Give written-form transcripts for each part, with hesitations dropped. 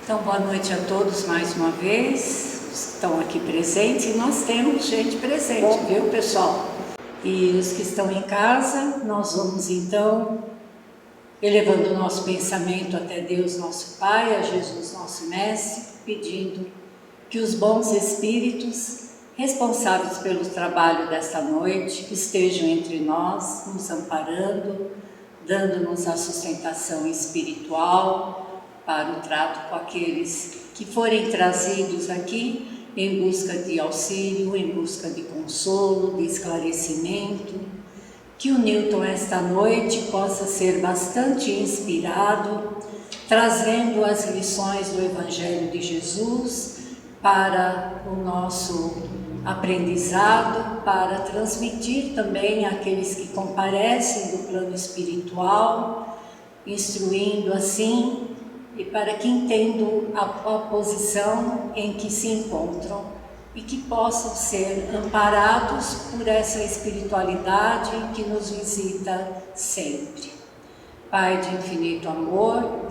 Então, boa noite a todos mais uma vez, os que estão aqui presentes, e nós temos gente presente, viu, pessoal? E os que estão em casa, nós vamos então elevando o nosso pensamento até Deus, nosso Pai, a Jesus, nosso Mestre, pedindo que os bons espíritos responsáveis pelo trabalho desta noite estejam entre nós, nos amparando, dando-nos a sustentação espiritual para o trato com aqueles que forem trazidos aqui em busca de auxílio, em busca de consolo, de esclarecimento. Que o Newton esta noite possa ser bastante inspirado, trazendo as lições do Evangelho de Jesus para o nosso aprendizado, para transmitir também àqueles que comparecem do plano espiritual, instruindo assim, e para que entendam a posição em que se encontram e que possam ser amparados por essa espiritualidade que nos visita sempre. Pai de infinito amor,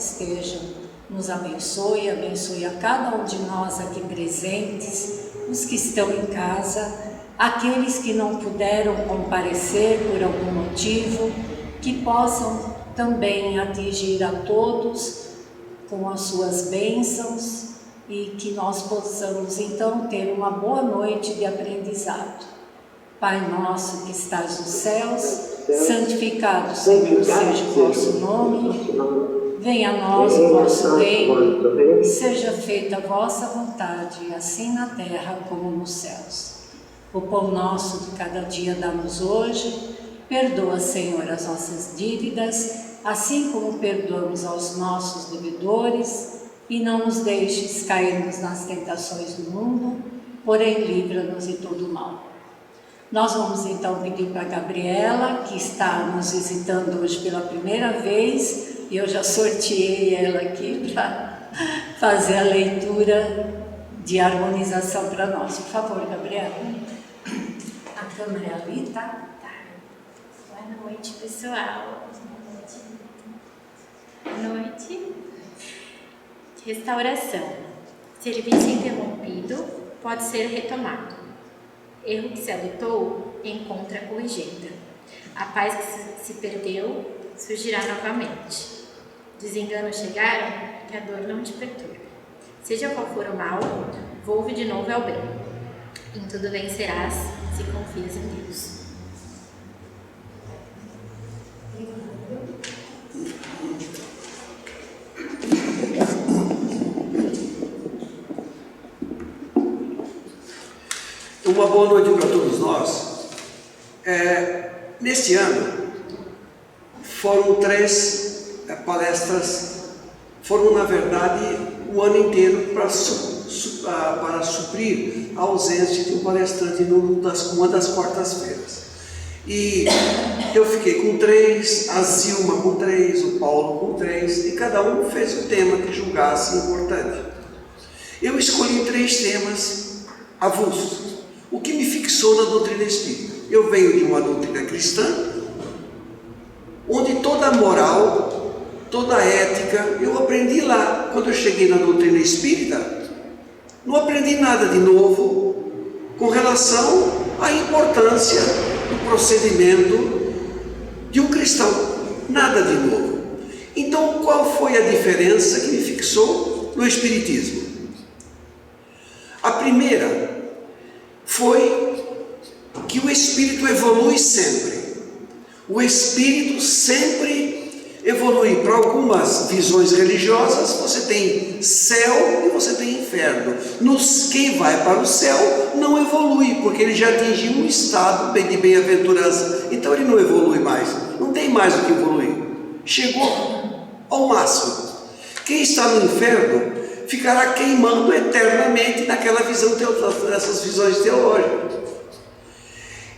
nos abençoe a cada um de nós aqui presentes, os que estão em casa, aqueles que não puderam comparecer por algum motivo, que possam também atingir a todos com as suas bênçãos e que nós possamos então ter uma boa noite de aprendizado. Pai nosso que estás nos céus, santificado, Senhor, seja o vosso nome, venha a nós o vosso reino, seja feita a vossa vontade, assim na terra como nos céus. O pão nosso de cada dia dá-nos hoje, perdoa, Senhor, as nossas dívidas, assim como perdoamos aos nossos devedores, e não nos deixes cairmos nas tentações do mundo, porém livra-nos de todo o mal. Nós vamos então pedir para a Gabriela, que está nos visitando hoje pela primeira vez, e eu já sorteei ela aqui para fazer a leitura de harmonização para nós. Por favor, Gabriela. A câmera é ali, tá? Boa noite, pessoal. Boa noite. Restauração. Serviço interrompido pode ser retomado. Erro que se adotou encontra corrigenda. A paz que se perdeu surgirá novamente. Desengano chegaram, que a dor não te perturbe. Seja qual for o mal, volve de novo ao bem. Em tudo vencerás, se confias em Deus. Uma boa noite para todos nós. Neste ano, foram 3 palestras, foram na verdade o ano inteiro para suprir a ausência de um palestrante uma das quartas-feiras. E eu fiquei com 3, a Zilma com 3, o Paulo com 3, e cada um fez o tema que julgasse importante. Eu escolhi 3 temas avulsos. O que me fixou na doutrina espírita? Eu venho de uma doutrina cristã, onde toda a moral, toda a ética, eu aprendi lá. Quando eu cheguei na doutrina espírita, não aprendi nada de novo com relação à importância do procedimento de um cristão. Nada de novo. Então, qual foi a diferença que me fixou no espiritismo? A primeira foi que o espírito evolui sempre. O espírito sempre evolui. Para algumas visões religiosas, você tem céu e você tem inferno. Quem vai para o céu não evolui, porque ele já atingiu um estado de bem-aventurança. Então ele não evolui mais. Não tem mais o que evoluir. Chegou ao máximo. Quem está no inferno ficará queimando eternamente naquela visão, dessas visões teológicas.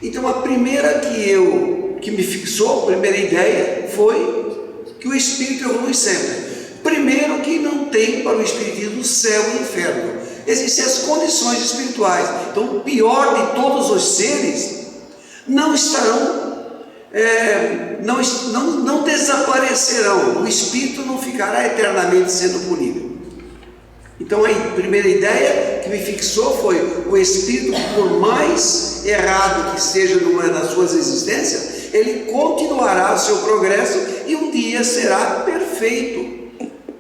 Então a primeira que me fixou, a primeira ideia foi que o espírito evolui sempre. Primeiro, que não tem para o espiritismo céu e inferno. Existem as condições espirituais. Então o pior de todos os seres não estarão, não desaparecerão. O espírito não ficará eternamente sendo punido. Então a primeira ideia que me fixou foi o espírito, por mais errado que seja numa das suas existências, ele continuará o seu progresso e um dia será perfeito.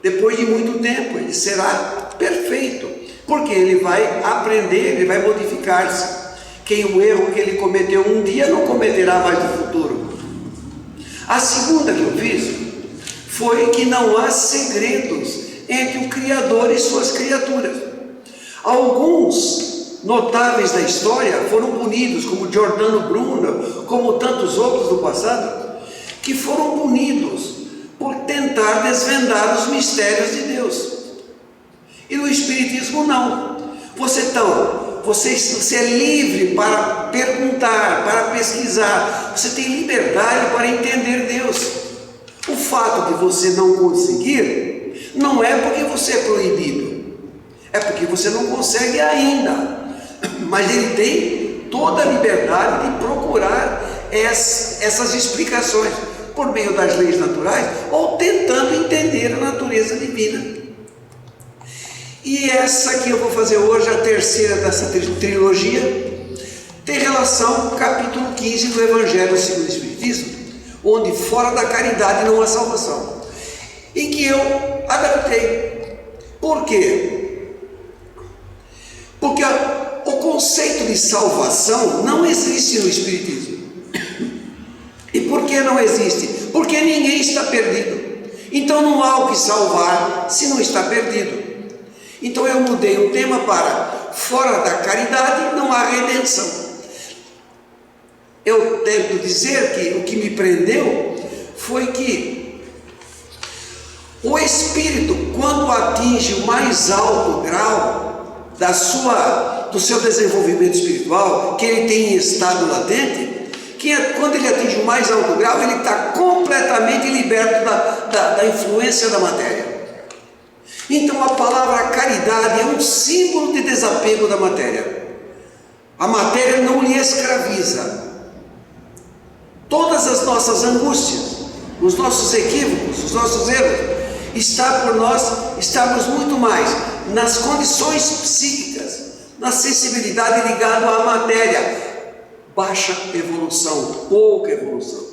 Depois de muito tempo ele será perfeito, porque ele vai aprender, ele vai modificar-se. O erro que ele cometeu um dia não cometerá mais no futuro. A segunda que eu fiz foi que não há segredos entre o Criador e suas criaturas. Alguns notáveis da história foram punidos, como Giordano Bruno, como tantos outros do passado, que foram punidos por tentar desvendar os mistérios de Deus. E no Espiritismo não. Você é livre para perguntar, para pesquisar, você tem liberdade para entender Deus. O fato de você não conseguir não é porque você é proibido, é porque você não consegue ainda, mas ele tem toda a liberdade de procurar essas explicações por meio das leis naturais ou tentando entender a natureza divina. E essa que eu vou fazer hoje, a terceira dessa trilogia, tem relação com o capítulo 15 do Evangelho segundo o Espiritismo, onde fora da caridade não há salvação, em que eu adaptei. Por quê? Porque o conceito de salvação não existe no Espiritismo. E por que não existe? Porque ninguém está perdido. Então não há o que salvar se não está perdido. Então eu mudei o tema para fora da caridade não há redenção. Eu tento dizer que o que me prendeu foi que o espírito, quando atinge o mais alto grau do seu desenvolvimento espiritual, que ele tem em estado latente, quando ele atinge o mais alto grau, ele está completamente liberto da influência da matéria. Então a palavra caridade é um símbolo de desapego da matéria. A matéria não lhe escraviza. Todas as nossas angústias, os nossos equívocos, os nossos erros, está por nós estarmos muito mais nas condições psíquicas, na sensibilidade ligada à matéria. Baixa evolução, pouca evolução.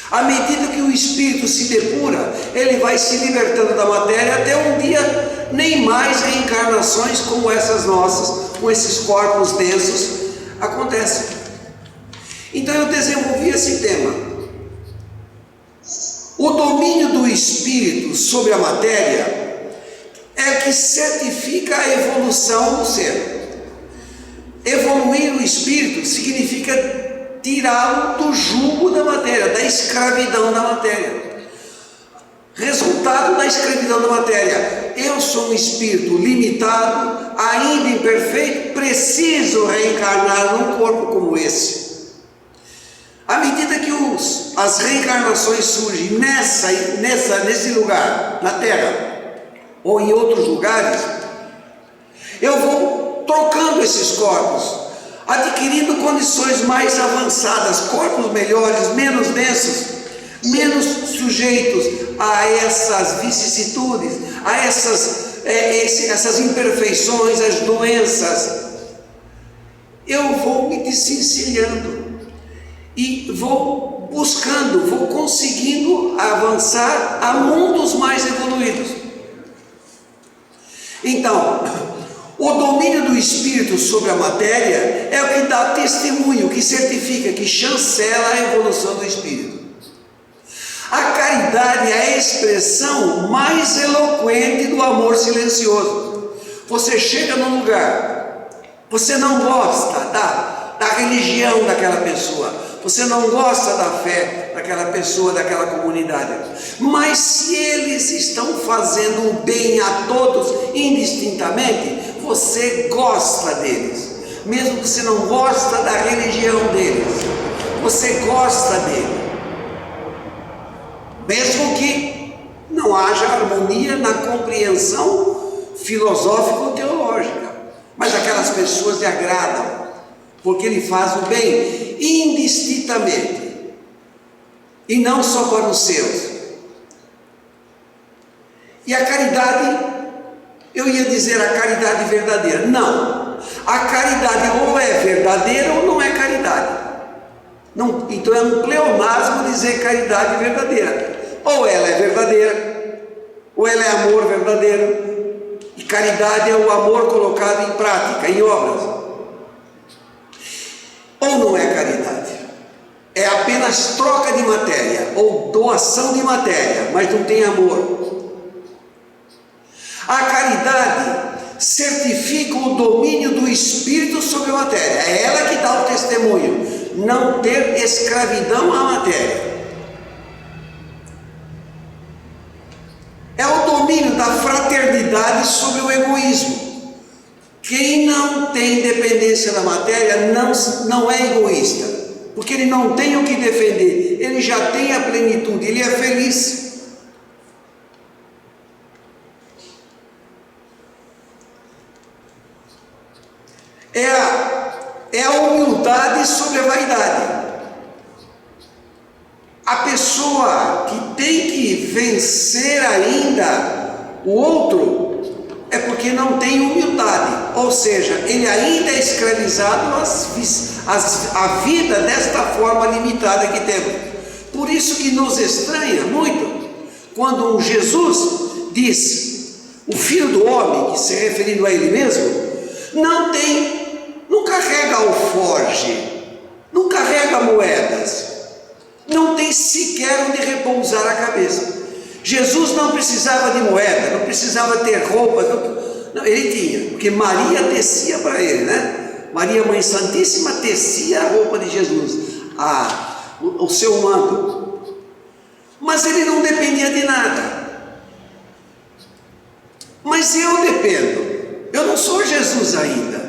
À medida que o espírito se depura, ele vai se libertando da matéria até um dia nem mais reencarnações como essas nossas, com esses corpos densos, acontecem. Então eu desenvolvi esse tema. O domínio do espírito sobre a matéria é o que certifica a evolução do ser. Evoluir o espírito significa tirá-lo do jugo da matéria, da escravidão da matéria. Resultado da escravidão da matéria: eu sou um espírito limitado, ainda imperfeito, preciso reencarnar num corpo como esse. À medida que as reencarnações surgem nesse lugar, na Terra, ou em outros lugares, eu vou trocando esses corpos, adquirindo condições mais avançadas, corpos melhores, menos densos, menos sujeitos a essas vicissitudes, a essas imperfeições, as doenças. Eu vou me desvencilhando e vou buscando, vou conseguindo avançar a mundos mais evoluídos. Então, o domínio do espírito sobre a matéria é o que dá testemunho, que certifica, que chancela a evolução do espírito. A caridade é a expressão mais eloquente do amor silencioso. Você chega num lugar, você não gosta da religião daquela pessoa, você não gosta da fé daquela pessoa, daquela comunidade, mas se eles estão fazendo o bem a todos indistintamente, você gosta deles, mesmo que você não gosta da religião deles, você gosta dele, mesmo que não haja harmonia na compreensão filosófica ou teológica, mas aquelas pessoas lhe agradam, porque ele faz o bem indistintamente, e não só para os seus. E a caridade, eu ia dizer a caridade verdadeira. Não, a caridade ou é verdadeira ou não é caridade. Não, então é um pleonasmo dizer caridade verdadeira. Ou ela é verdadeira, ou ela é amor verdadeiro. E caridade é o amor colocado em prática, em obras. Ou não é caridade. É apenas troca de matéria, ou doação de matéria, mas não tem amor. A caridade certifica o domínio do Espírito sobre a matéria. É ela que dá o testemunho. Não ter escravidão à matéria. É o domínio da fraternidade sobre o egoísmo. Quem não tem dependência da matéria não é egoísta, porque ele não tem o que defender, ele já tem a plenitude, ele é feliz. É a humildade sobre a vaidade. A pessoa que tem que vencer ainda o outro é porque não tem humildade, ou seja, ele ainda é escravizado à vida desta forma limitada que temos. Por isso que nos estranha muito quando Jesus diz, o Filho do Homem, que se referindo a ele mesmo, não carrega alforge, não carrega moedas, não tem sequer onde repousar a cabeça. Jesus não precisava de moeda, não precisava ter roupa, não, ele tinha, porque Maria tecia para ele, né? Maria, Mãe Santíssima, tecia a roupa de Jesus, o seu manto, mas ele não dependia de nada. Mas eu dependo, eu não sou Jesus ainda.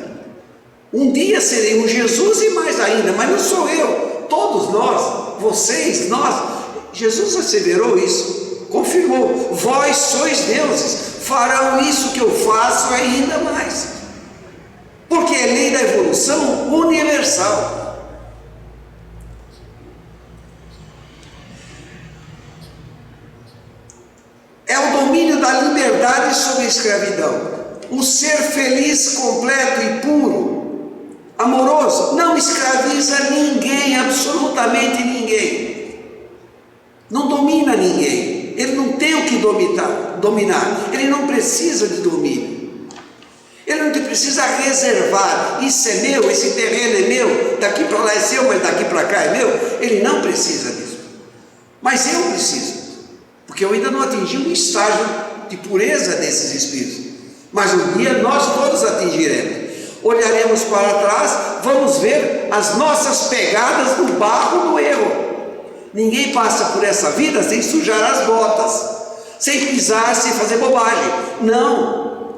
Um dia serei um Jesus e mais ainda, mas não sou eu. Todos nós, vocês, nós. Jesus asseverou isso, confirmou: vós sois deuses, farão isso que eu faço ainda mais. Porque é lei da evolução universal. É o domínio da liberdade sobre a escravidão. O ser feliz, completo e puro, amoroso, não escraviza ninguém, absolutamente ninguém. Não domina ninguém. Ele não tem o que dominar. Ele não precisa de domínio. Ele não precisa reservar. Isso é meu, esse terreno é meu, daqui para lá é seu, mas daqui para cá é meu. Ele não precisa disso. Mas eu preciso, porque eu ainda não atingi um estágio de pureza desses espíritos. Mas um dia nós todos atingiremos. Olharemos para trás, vamos ver as nossas pegadas no barro do erro. Ninguém passa por essa vida sem sujar as botas, sem pisar, sem fazer bobagem. Não.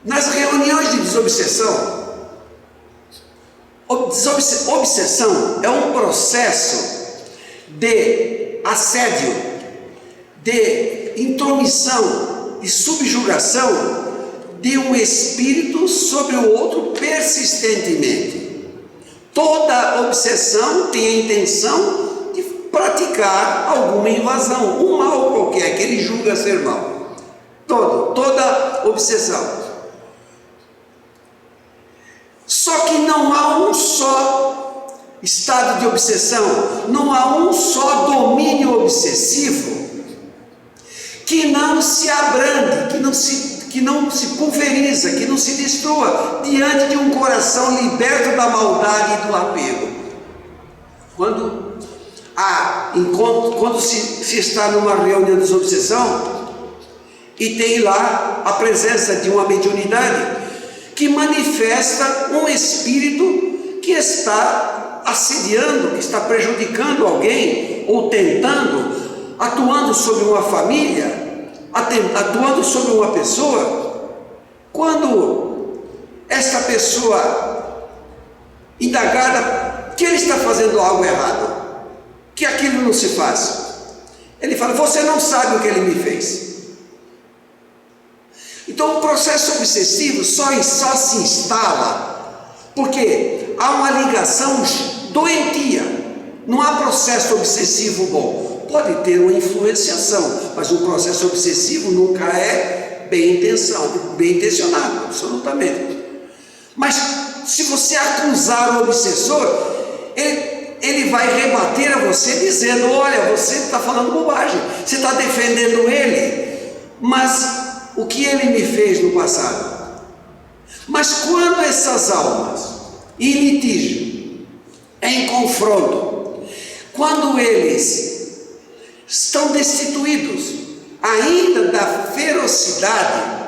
Nas reuniões de desobsessão, obsessão é um processo de assédio, de intromissão, de subjugação de um espírito sobre o outro persistentemente. Toda obsessão tem a intenção de praticar alguma invasão, um mal qualquer que ele julga ser mal. Toda obsessão. Só que não há um só estado de obsessão, não há um só domínio obsessivo que não se abrande, que não se pulveriza, que não se destrua diante de um coração liberto da maldade e do apego. Quando se está numa reunião de desobsessão e tem lá a presença de uma mediunidade que manifesta um espírito que está assediando, que está prejudicando alguém, ou tentando, atuando sobre uma família, atuando sobre uma pessoa, quando esta pessoa indagada que ele está fazendo algo errado, que aquilo não se faz, ele fala: você não sabe o que ele me fez. Então o processo obsessivo só se instala porque há uma ligação doentia, não há processo obsessivo bom. pode ter uma influenciação, mas um processo obsessivo nunca é bem intencionado, absolutamente. Mas se você acusar o obsessor, ele vai rebater a você dizendo: olha, você está falando bobagem, você está defendendo ele, mas o que ele me fez no passado? Mas quando essas almas em litígio, em confronto, quando eles estão destituídos ainda da ferocidade,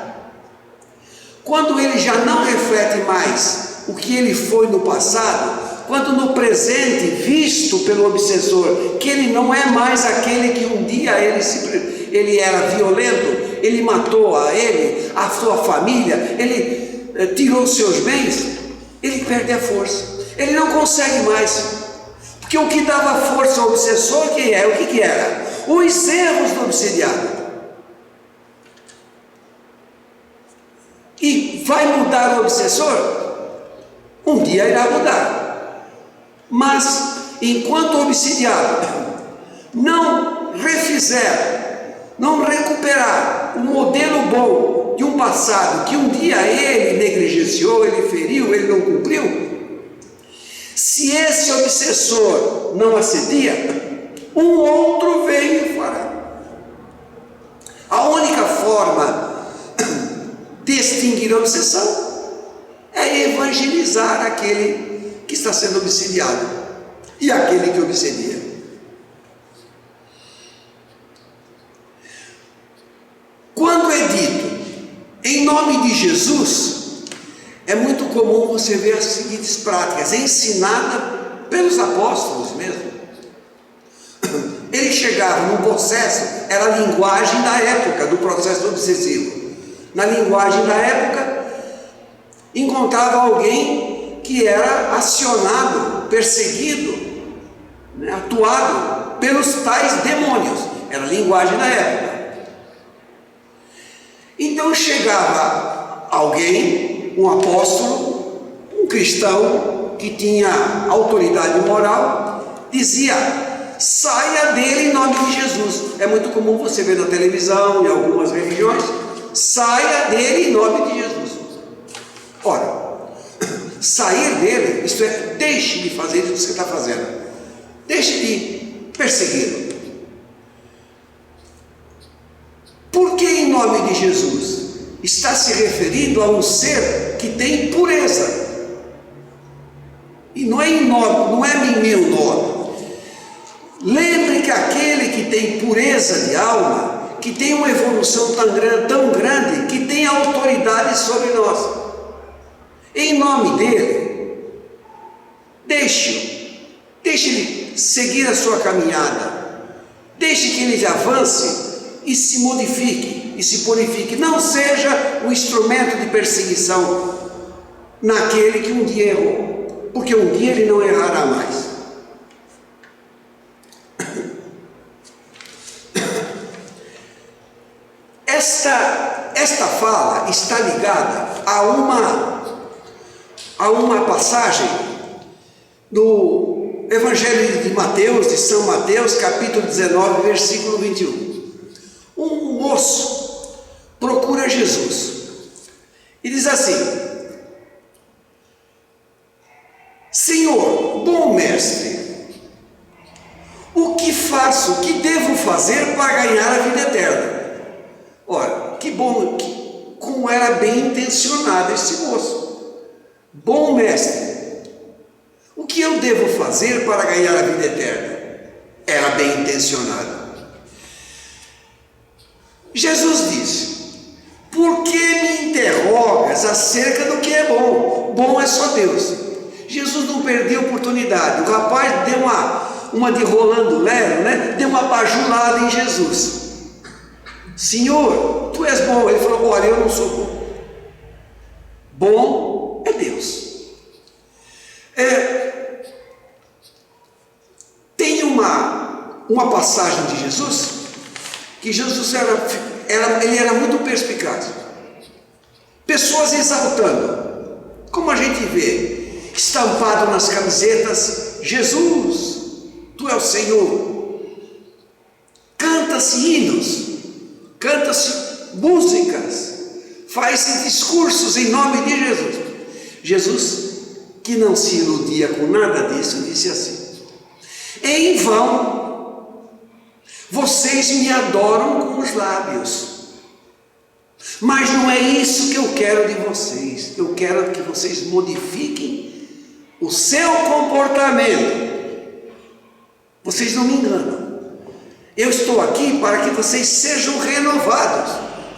quando ele já não reflete mais o que ele foi no passado, quando no presente, visto pelo obsessor, que ele não é mais aquele que um dia ele era violento, ele matou a sua família, ele tirou seus bens, ele perde a força, ele não consegue mais, porque o que dava força ao obsessor, o que era? Os erros do obsidiado. E vai mudar o obsessor? Um dia irá mudar, mas enquanto o obsidiado não recuperar o modelo bom de um passado que um dia ele negligenciou, ele feriu, ele não cumpriu, se esse obsessor não assedia, um outro vem e fará. A única forma de extinguir a obsessão é evangelizar aquele que está sendo obsidiado e aquele que obsedia. Quando é dito em nome de Jesus, é muito comum você ver as seguintes práticas, ensinadas pelos apóstolos mesmo. Eles chegavam num processo, era a linguagem da época, do processo obsessivo. Na linguagem da época, encontrava alguém que era acionado, perseguido, atuado pelos tais demônios. Era a linguagem da época. Então chegava alguém, um apóstolo, um cristão que tinha autoridade moral, dizia: saia dele em nome de Jesus. É muito comum você ver na televisão, em algumas religiões: saia dele em nome de Jesus. Ora, sair dele, isto é, deixe de fazer isso que você está fazendo, deixe de persegui-lo. Porque em nome de Jesus está se referindo a um ser que tem pureza, e não é em nome, não é em meu nome. Lembre que aquele que tem pureza de alma, que tem uma evolução tão grande, que tem autoridade sobre nós, em nome dele, deixe-lhe seguir a sua caminhada, deixe que ele avance e se modifique e se purifique. Não seja um instrumento de perseguição naquele que um dia errou, porque um dia ele não errará mais. Esta fala está ligada a uma passagem do Evangelho de Mateus, de São Mateus, capítulo 19, versículo 21. Um moço procura Jesus e diz assim: Senhor, bom mestre, o que faço, o que devo fazer para ganhar a vida eterna? Ora, que bom, como era bem intencionado esse moço. Bom mestre, o que eu devo fazer para ganhar a vida eterna? Era bem intencionado. Jesus disse: por que me interrogas acerca do que é bom? Bom é só Deus. Jesus não perdeu a oportunidade. O rapaz deu uma de Rolando Lero, né? Deu uma bajulada em Jesus. Senhor, tu és bom. Ele falou: olha, eu não sou bom. Bom é Deus. Tem uma passagem de Jesus, que Jesus ele era muito perspicaz. Pessoas exaltando, como a gente vê, estampado nas camisetas: Jesus, tu és o Senhor. canta-se hinos, canta-se músicas, faz-se discursos em nome de Jesus. Jesus, que não se iludia com nada disso, disse assim: em vão vocês me adoram com os lábios, mas não é isso que eu quero de vocês. Eu quero que vocês modifiquem o seu comportamento. Vocês não me enganam. Eu estou aqui para que vocês sejam renovados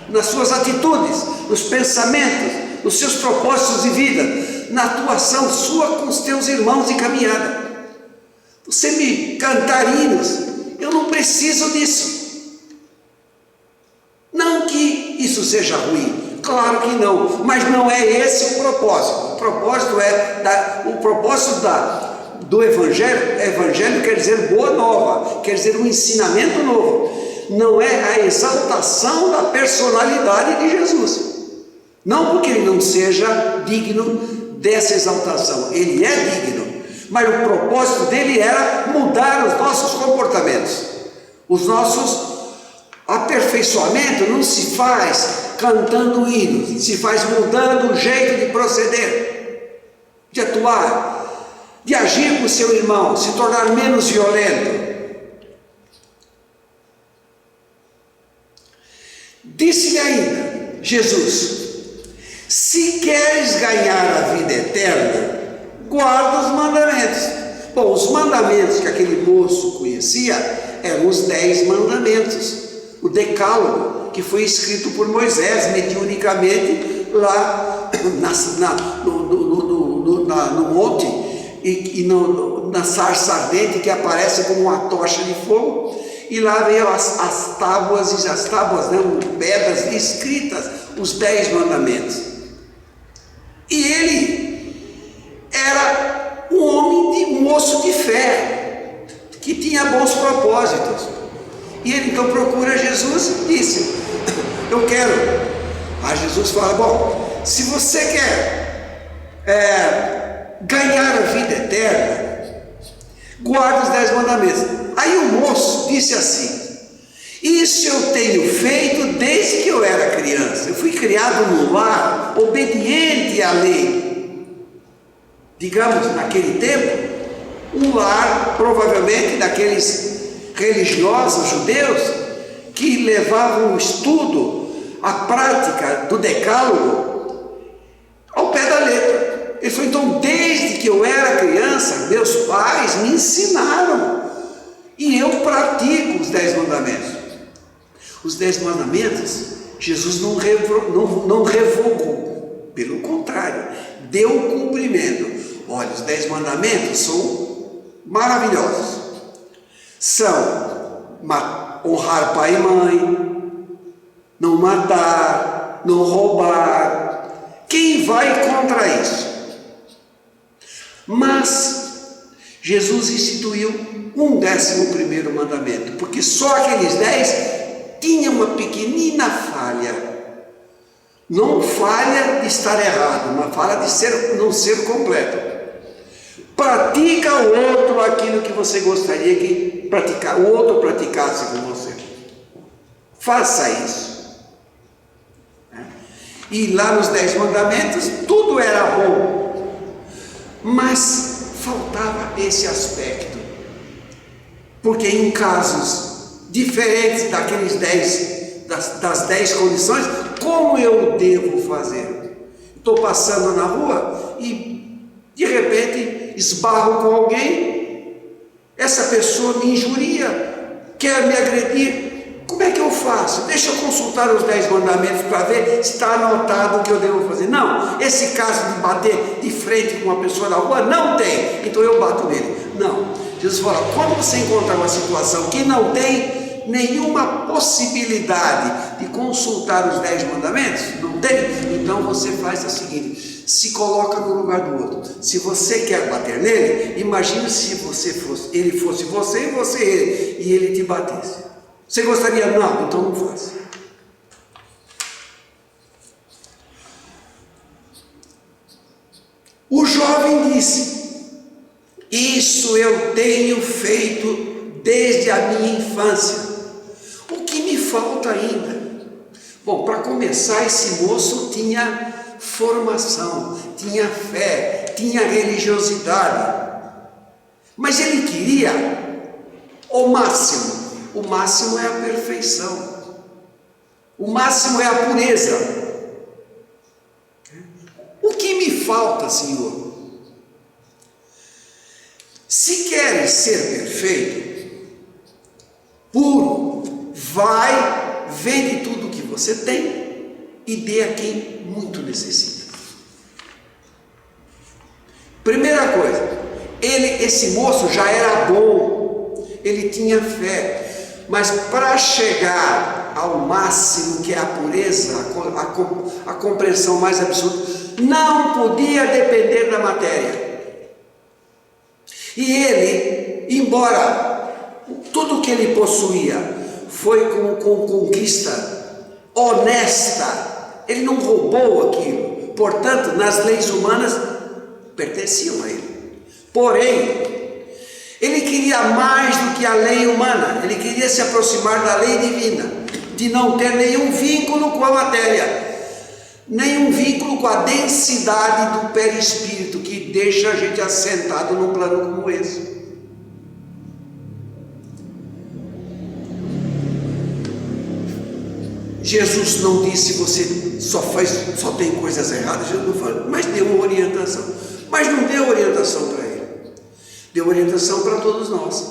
nas suas atitudes, nos pensamentos, nos seus propósitos de vida, na atuação sua com os teus irmãos de caminhada. Você me cantar hinos, eu não preciso disso. Não que isso seja ruim, claro que não, mas não é esse o propósito. O propósito do Evangelho. Evangelho quer dizer boa nova, quer dizer um ensinamento novo. Não é a exaltação da personalidade de Jesus. Não porque ele não seja digno dessa exaltação, ele é digno, mas o propósito dele era mudar os nossos comportamentos. Os nossos aperfeiçoamento não se faz cantando hinos, se faz mudando o jeito de proceder, de atuar, de agir com o seu irmão, se tornar menos violento. Disse-lhe ainda Jesus: se queres ganhar a vida eterna, guarda os mandamentos. Bom, os mandamentos que aquele moço conhecia eram os 10 mandamentos, o decálogo, que foi escrito por Moisés mediunicamente lá no monte e na sarça ardente, que aparece como uma tocha de fogo, e lá veio as tábuas, pedras escritas, os 10 mandamentos. E ele era um moço de fé, que tinha bons propósitos. E ele então procura Jesus e disse: eu quero. Aí Jesus fala: bom, se você quer ganhar a vida eterna, guarda os 10 mandamentos. Aí o moço disse assim: isso eu tenho feito desde que eu era criança. Eu fui criado num lar obediente à lei. Digamos, naquele tempo, um lar provavelmente daqueles religiosos judeus que levavam o estudo, a prática do decálogo ao pé da letra. Ele falou: então, desde que eu era criança, meus pais me ensinaram e eu pratico os 10 mandamentos. Os 10 mandamentos, Jesus não revogou, pelo contrário, deu cumprimento. Olha, os 10 mandamentos são maravilhosos. São honrar pai e mãe, não matar, não roubar. Quem vai contra isso? Mas Jesus instituiu um 11º mandamento, porque só aqueles 10 tinham uma pequenina falha. Não falha de estar errado, uma falha de não ser completo. Pratica o outro aquilo que você gostaria que o outro praticasse com você. Faça isso. E lá nos 10 mandamentos tudo era bom, mas faltava esse aspecto, porque em casos diferentes daqueles 10, das 10 condições, como eu devo fazer? Estou passando na rua e de repente esbarro com alguém, essa pessoa me injuria, quer me agredir. Como é que eu faço? Deixa eu consultar os 10 mandamentos para ver se está anotado o que eu devo fazer. Não, esse caso de bater de frente com uma pessoa na rua não tem, então eu bato nele. Não, Jesus fala: quando você encontrar uma situação que não tem nenhuma possibilidade de consultar os 10 mandamentos, não tem, então você faz o seguinte: se coloca no lugar do outro. Se você quer bater nele, imagine se ele fosse você e você ele, e ele te batesse. Você gostaria? Não, então não faça. O jovem disse: isso eu tenho feito desde a minha infância. Bom, para começar, esse moço tinha formação, tinha fé, tinha religiosidade, mas ele queria o máximo. O máximo é a perfeição, o máximo é a pureza. O que me falta, Senhor? Se queres ser perfeito, puro, vai, vende tudo que você tem e dê a quem muito necessita. Primeira coisa, esse moço já era bom, ele tinha fé, mas para chegar ao máximo que é a pureza, a compreensão mais absoluta, não podia depender da matéria. E ele, embora tudo que ele possuía foi com conquista honesta, ele não roubou aquilo, portanto, nas leis humanas pertenciam a ele. Porém, ele queria mais do que a lei humana, ele queria se aproximar da lei divina, de não ter nenhum vínculo com a matéria, nenhum vínculo com a densidade do perispírito que deixa a gente assentado num plano como esse. Jesus não disse você só tem coisas erradas, Jesus não falou, mas deu uma orientação. Mas não deu orientação para ele, deu orientação para todos nós.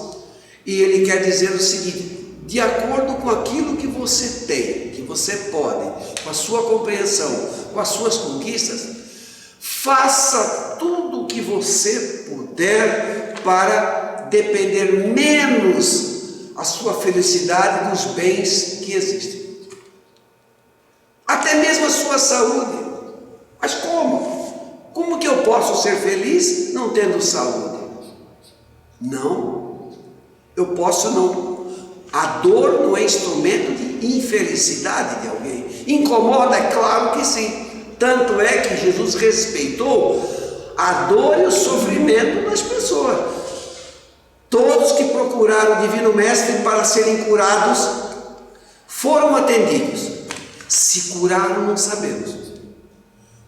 E ele quer dizer o seguinte: de acordo com aquilo que você tem, que você pode, com a sua compreensão, com as suas conquistas, faça tudo o que você puder para depender menos a sua felicidade dos bens que existem. Até mesmo a sua saúde. Mas como? Como que eu posso ser feliz não tendo saúde? Não. Eu posso não. A dor não é instrumento de infelicidade de alguém. Incomoda? É claro que sim. Tanto é que Jesus respeitou a dor e o sofrimento das pessoas. Todos que procuraram o Divino Mestre para serem curados foram atendidos. Se curaram, não sabemos.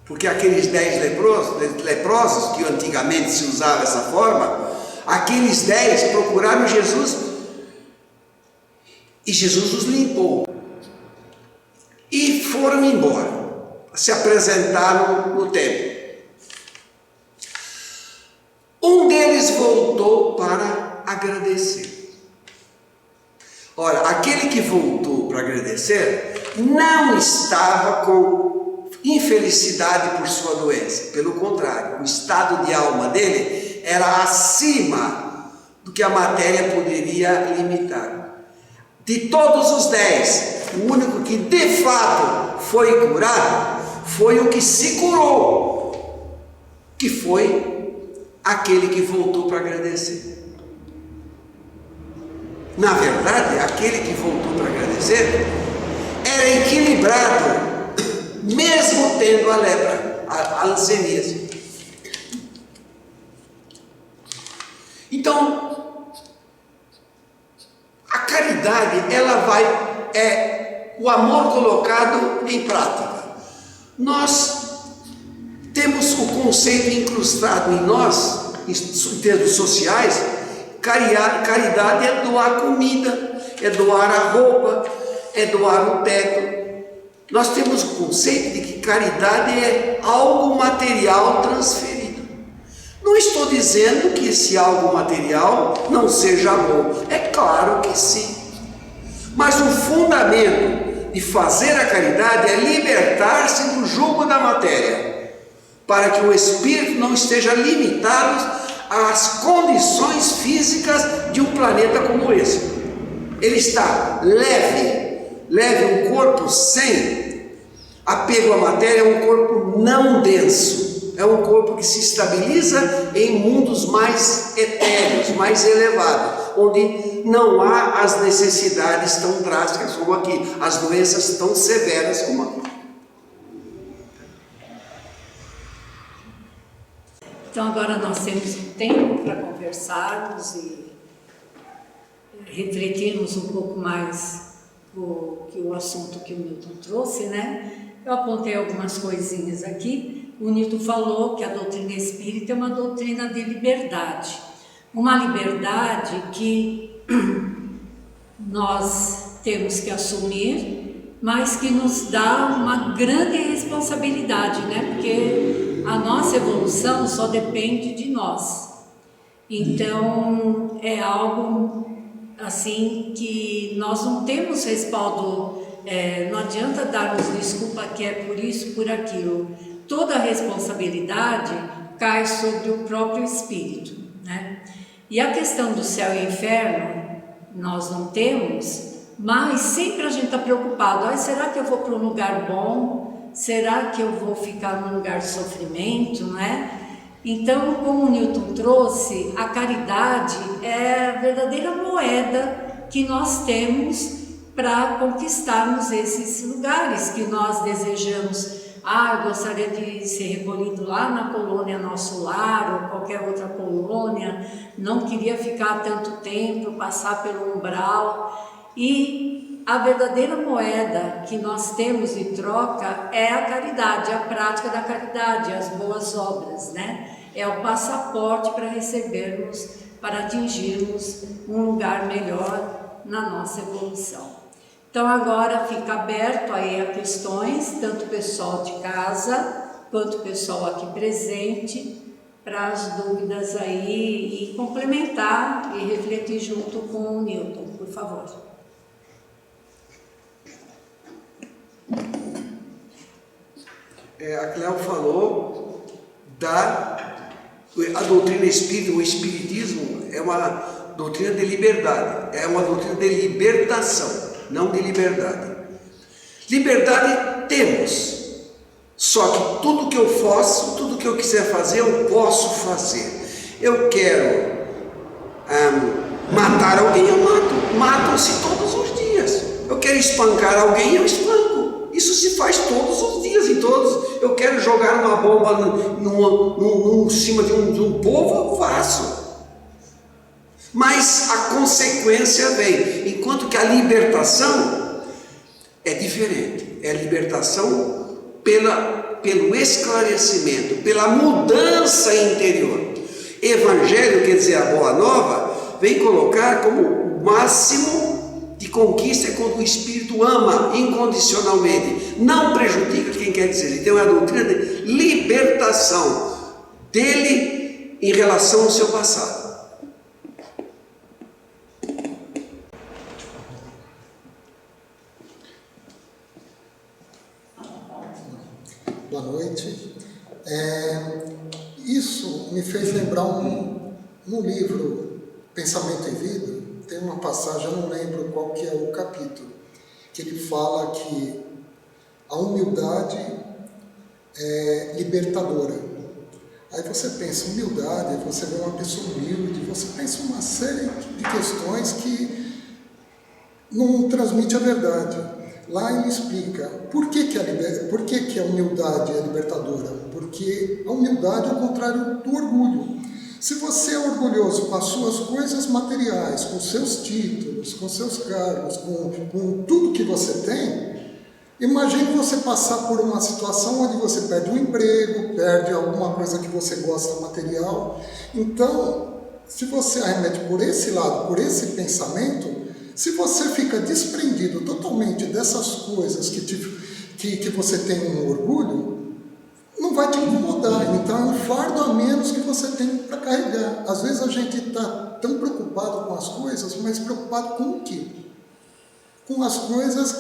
Porque aqueles 10 leprosos, que antigamente se usava essa forma, aqueles 10 procuraram Jesus e Jesus os limpou. E foram embora. Se apresentaram no templo. Um deles voltou para agradecer. Ora, aquele que voltou para agradecer não estava com infelicidade por sua doença. Pelo contrário, o estado de alma dele era acima do que a matéria poderia limitar. De todos os 10, o único que de fato foi curado foi o que se curou, que foi aquele que voltou para agradecer. Na verdade, aquele que voltou para agradecer era equilibrado, mesmo tendo a lepra, a hanseníase. Então, a caridade, ela é o amor colocado em prática. Nós temos o conceito incrustado em nós, em termos sociais. Caridade é doar comida, é doar a roupa, é doar o teto. Nós temos o conceito de que caridade é algo material transferido. Não estou dizendo que esse algo material não seja bom, é claro que sim. Mas o fundamento de fazer a caridade é libertar-se do jugo da matéria, para que o espírito não esteja limitado às condições físicas de um planeta como esse. Ele está leve, um corpo sem apego à matéria, é um corpo não denso, é um corpo que se estabiliza em mundos mais etéreos, mais elevados, onde não há as necessidades tão drásticas como aqui, as doenças tão severas como aqui. Então agora nós temos um tempo para conversarmos e refletirmos um pouco mais o assunto que o Newton trouxe, né? Eu apontei algumas coisinhas aqui. O Newton falou que a doutrina espírita é uma doutrina de liberdade. Uma liberdade que nós temos que assumir, mas que nos dá uma grande responsabilidade, né? Porque a nossa evolução só depende de nós. Então, é algo assim que nós não temos respaldo, não adianta darmos desculpa que é por isso, por aquilo. Toda a responsabilidade cai sobre o próprio espírito, né? E a questão do céu e inferno, nós não temos, mas sempre a gente está preocupado. Será que eu vou para um lugar bom? Será que eu vou ficar num lugar de sofrimento, né? Então, como o Newton trouxe, a caridade é a verdadeira moeda que nós temos para conquistarmos esses lugares que nós desejamos. Eu gostaria de ser recolhido lá na colônia Nosso Lar ou qualquer outra colônia, não queria ficar tanto tempo, passar pelo umbral. E a verdadeira moeda que nós temos de troca é a caridade, a prática da caridade, as boas obras, né? É o passaporte para recebermos, para atingirmos um lugar melhor na nossa evolução. Então agora fica aberto aí a questões, tanto o pessoal de casa, quanto o pessoal aqui presente, para as dúvidas aí e complementar e refletir junto com o Newton, por favor. A Cléo falou a doutrina espírita, o espiritismo é uma doutrina de liberdade, é uma doutrina de libertação, não de liberdade. Liberdade temos, só que tudo que eu faço, tudo que eu quiser fazer, eu posso fazer. Eu quero matar alguém, eu mato. Matam-se todos os dias. Eu quero espancar alguém, eu espanco. Isso se faz todos os dias, em todos. Eu quero jogar uma bomba em cima de um povo, eu faço. Mas a consequência vem. Enquanto que a libertação é diferente. É a libertação pelo esclarecimento, pela mudança interior. Evangelho, quer dizer, a boa nova, vem colocar como o máximo de conquista é quando o Espírito ama incondicionalmente, não prejudica quem quer dizer. Então é a doutrina de libertação dele em relação ao seu passado. Boa noite. Isso me fez lembrar no livro Pensamento e Vida, tem uma passagem, eu não lembro qual que é o capítulo, que ele fala que a humildade é libertadora. Aí você pensa, humildade, você vê uma pessoa humilde, você pensa uma série de questões que não transmite a verdade. Lá ele explica por que a humildade é libertadora. Porque a humildade é o contrário do orgulho. Se você é orgulhoso com as suas coisas materiais, com seus títulos, com seus cargos, com tudo que você tem, imagine você passar por uma situação onde você perde um emprego, perde alguma coisa que você gosta material. Então, se você arremete por esse lado, por esse pensamento, se você fica desprendido totalmente dessas coisas que você tem um orgulho, não vai te incomodar. Então é um fardo a menos que você tem para carregar. Às vezes a gente está tão preocupado com as coisas, mas preocupado com o quê? Com as coisas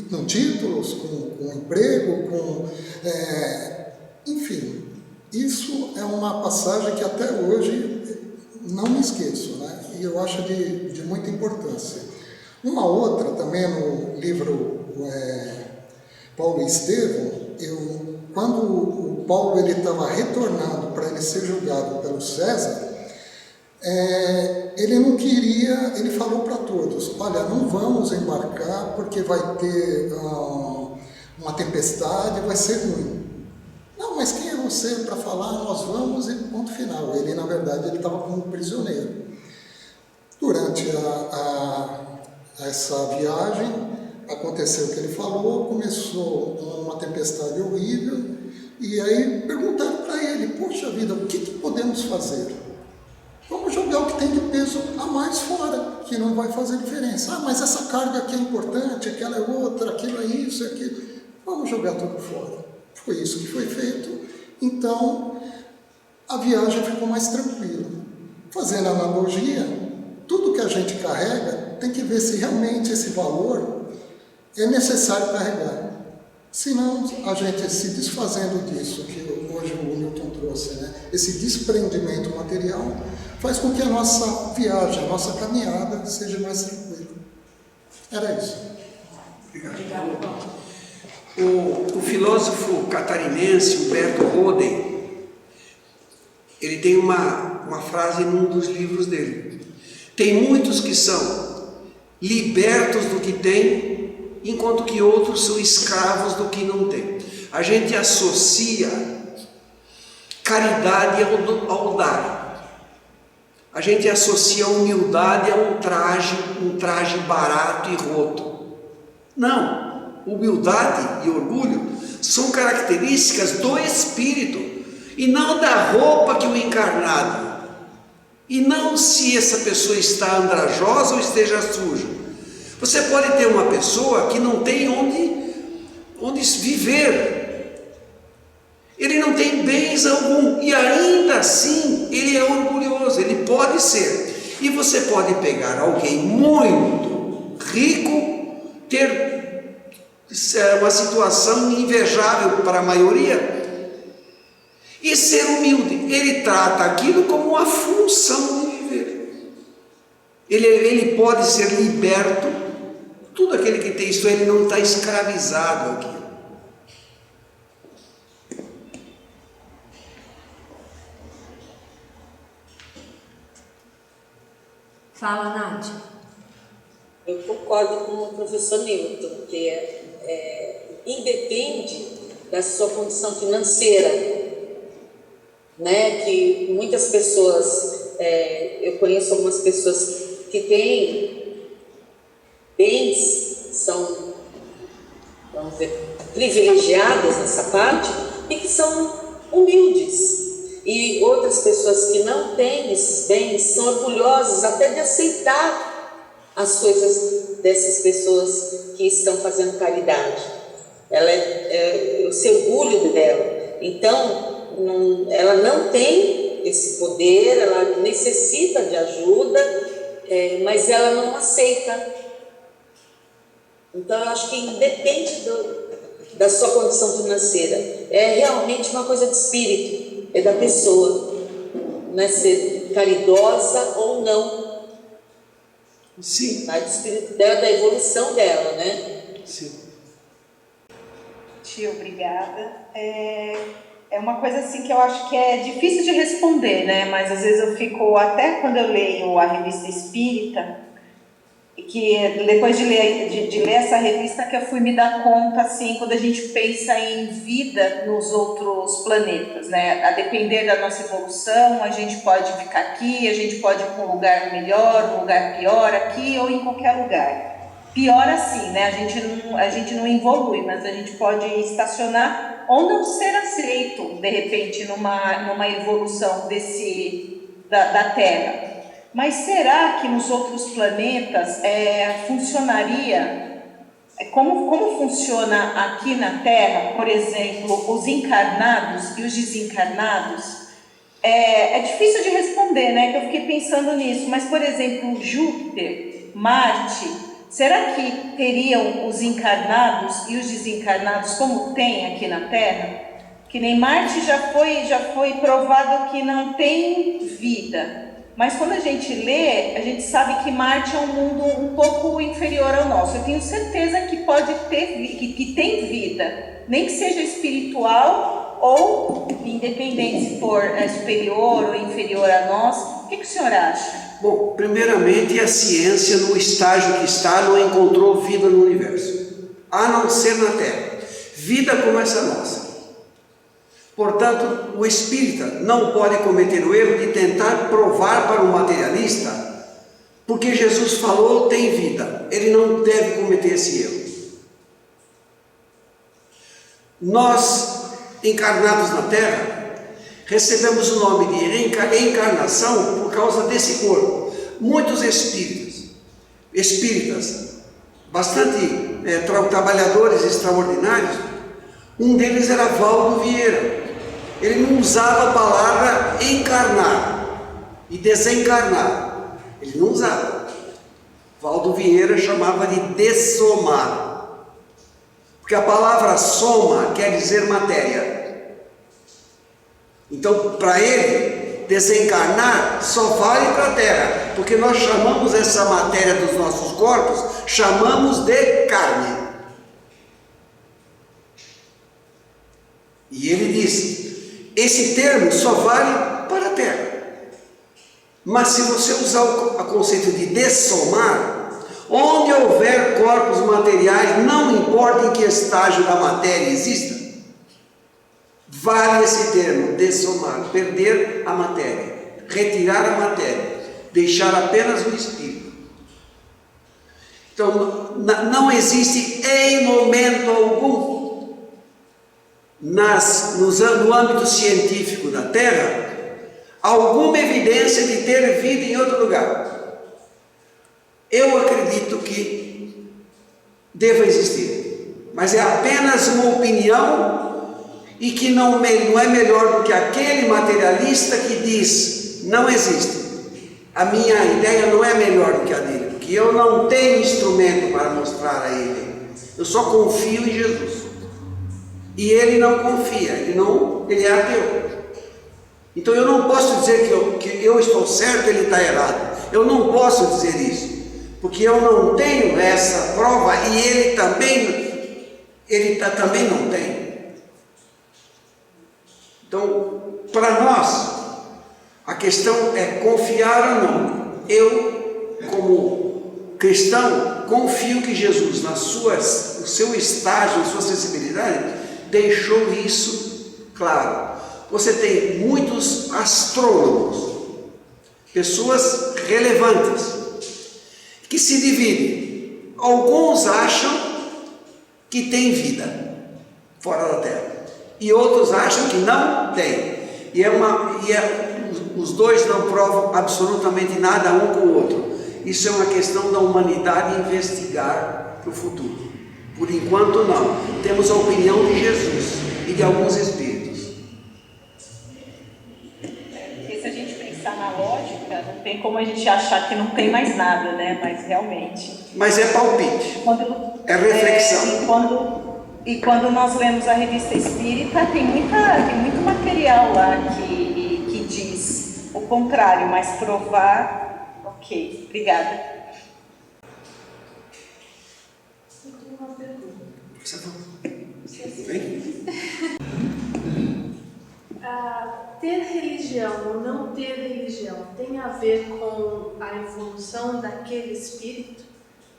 com títulos, com emprego, enfim. Isso é uma passagem que até hoje não me esqueço, né? E eu acho de muita importância. Uma outra, também no livro Paulo e Estevão, quando o Paulo estava retornando para ele ser julgado pelo César, ele não queria, ele falou para todos, olha, não vamos embarcar porque vai ter uma tempestade, vai ser ruim. Não, mas quem é você para falar? Nós vamos e ponto final. Ele, na verdade, ele estava como prisioneiro. Durante essa viagem, aconteceu o que ele falou, começou uma tempestade horrível, e aí perguntaram para ele, poxa vida, o que podemos fazer? Vamos jogar o que tem de peso a mais fora, que não vai fazer diferença. Mas essa carga aqui é importante, aquela é outra, aquilo é isso, aquilo. Vamos jogar tudo fora. Foi isso que foi feito. Então, a viagem ficou mais tranquila. Fazendo analogia, tudo que a gente carrega, tem que ver se realmente esse valor é necessário carregar. Senão, a gente se desfazendo disso, que hoje o Milton trouxe, né? Esse desprendimento material, faz com que a nossa viagem, a nossa caminhada seja mais tranquila. Era isso. Obrigado. O filósofo catarinense Humberto Roden, ele tem uma frase num dos livros dele. Tem muitos que são libertos do que têm, enquanto que outros são escravos do que não têm. A gente associa caridade ao dar. A gente associa a humildade a um traje barato e roto. Não, humildade e orgulho são características do espírito e não da roupa que o encarnado. E não se essa pessoa está andrajosa ou esteja suja. Você pode ter uma pessoa que não tem onde viver. Ele não tem bens algum e ainda assim ele é orgulhoso, ele pode ser. E você pode pegar alguém muito rico, ter uma situação invejável para a maioria e ser humilde. Ele trata aquilo como uma função de viver. Ele pode ser liberto. Tudo aquele que tem isso, ele não está escravizado aqui. Fala, Nádia. Eu concordo com o professor Newton, que independe da sua condição financeira, né? Que muitas pessoas, eu conheço algumas pessoas que têm bens, são, vamos dizer, privilegiadas nessa parte e que são humildes. E outras pessoas que não têm esses bens são orgulhosas até de aceitar as coisas dessas pessoas que estão fazendo caridade. Ela se orgulha dela. Então, ela não tem esse poder, ela necessita de ajuda, mas ela não aceita. Então, eu acho que independe da sua condição financeira. É realmente uma coisa de espírito, é da pessoa, não é ser caridosa ou não. Sim. Vai do espírito dela, da evolução dela, né? Sim. Tia, obrigada. É uma coisa assim que eu acho que é difícil de responder, né? Mas às vezes eu fico, até quando eu leio a revista Espírita, que depois de ler essa revista que eu fui me dar conta, assim, quando a gente pensa em vida nos outros planetas, né? A depender da nossa evolução, a gente pode ficar aqui, a gente pode ir para um lugar melhor, um lugar pior, aqui ou em qualquer lugar. Pior assim, né? A gente não evolui, mas a gente pode estacionar ou não ser aceito, de repente, numa evolução da Terra. Mas será que nos outros planetas funcionaria? Como funciona aqui na Terra, por exemplo, os encarnados e os desencarnados? É difícil de responder, né? Que eu fiquei pensando nisso. Mas, por exemplo, Júpiter, Marte, será que teriam os encarnados e os desencarnados como tem aqui na Terra? Que nem Marte já foi provado que não tem vida. Mas quando a gente lê, a gente sabe que Marte é um mundo um pouco inferior ao nosso. Eu tenho certeza que pode ter, que tem vida, nem que seja espiritual ou independente se for superior ou inferior a nós. O que o senhor acha? Bom, primeiramente a ciência no estágio que está não encontrou vida no universo, a não ser na Terra. Vida como essa nossa. Portanto, o espírita não pode cometer o erro de tentar provar para o materialista porque Jesus falou, tem vida. Ele não deve cometer esse erro. Nós, encarnados na Terra, recebemos o nome de reencarnação por causa desse corpo. Muitos espíritas, bastante trabalhadores extraordinários, um deles era Valdo Vieira. Ele não usava a palavra encarnar e desencarnar. Ele não usava. Valdo Vieira chamava de dessomar. Porque a palavra soma quer dizer matéria. Então, para ele, desencarnar só vale para a Terra, porque nós chamamos essa matéria dos nossos corpos, chamamos de carne. E ele diz, esse termo só vale para a Terra. Mas se você usar o conceito de dessomar, onde houver corpos materiais, não importa em que estágio da matéria exista, vale esse termo, dessomar, perder a matéria, retirar a matéria, deixar apenas o espírito. Então, não existe em momento algum, no âmbito científico da Terra, alguma evidência de ter vida em outro lugar. Eu acredito que deva existir, mas é apenas uma opinião e que não é melhor do que aquele materialista que diz, não existe. A minha ideia não é melhor do que a dele, porque eu não tenho instrumento para mostrar a ele. Eu só confio em Jesus. E ele não confia, ele é ateu. Então eu não posso dizer que eu estou certo e ele está errado. Eu não posso dizer isso. Porque eu não tenho essa prova e ele também não tem. Então, para nós, a questão é confiar ou não. Eu, como cristão, confio que Jesus, no seu estágio, na sua sensibilidade, deixou isso claro. Você tem muitos astrônomos, pessoas relevantes, que se dividem. Alguns acham que tem vida fora da Terra e outros acham que não tem. Os dois não provam absolutamente nada um com o outro. Isso é uma questão da humanidade investigar para o futuro. Por enquanto não. Temos a opinião de Jesus e de alguns espíritos. Se a gente pensar na lógica, não tem como a gente achar que não tem mais nada, né? Mas realmente. Mas é palpite. É reflexão. E quando nós lemos a revista Espírita, tem muito material lá que diz o contrário, mas provar, ok. Obrigada. Ter religião ou não ter religião tem a ver com a evolução daquele espírito?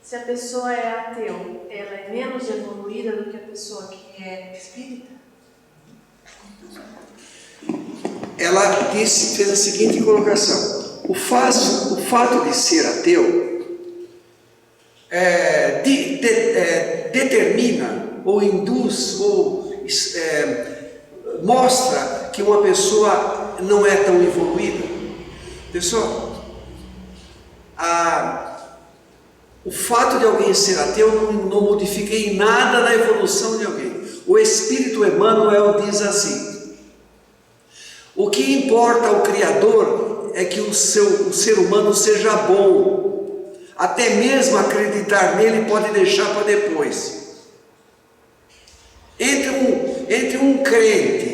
Se a pessoa é ateu, ela é menos evoluída do que a pessoa que é espírita? Ela fez a seguinte colocação: o fato de ser ateu determina ou induz ou mostra que uma pessoa não é tão evoluída. Pessoal, o fato de alguém ser ateu não modifica em nada na evolução de alguém. O Espírito Emmanuel diz assim: o que importa ao Criador é que o ser humano seja bom. Até mesmo acreditar nele pode deixar para depois. Entre um crente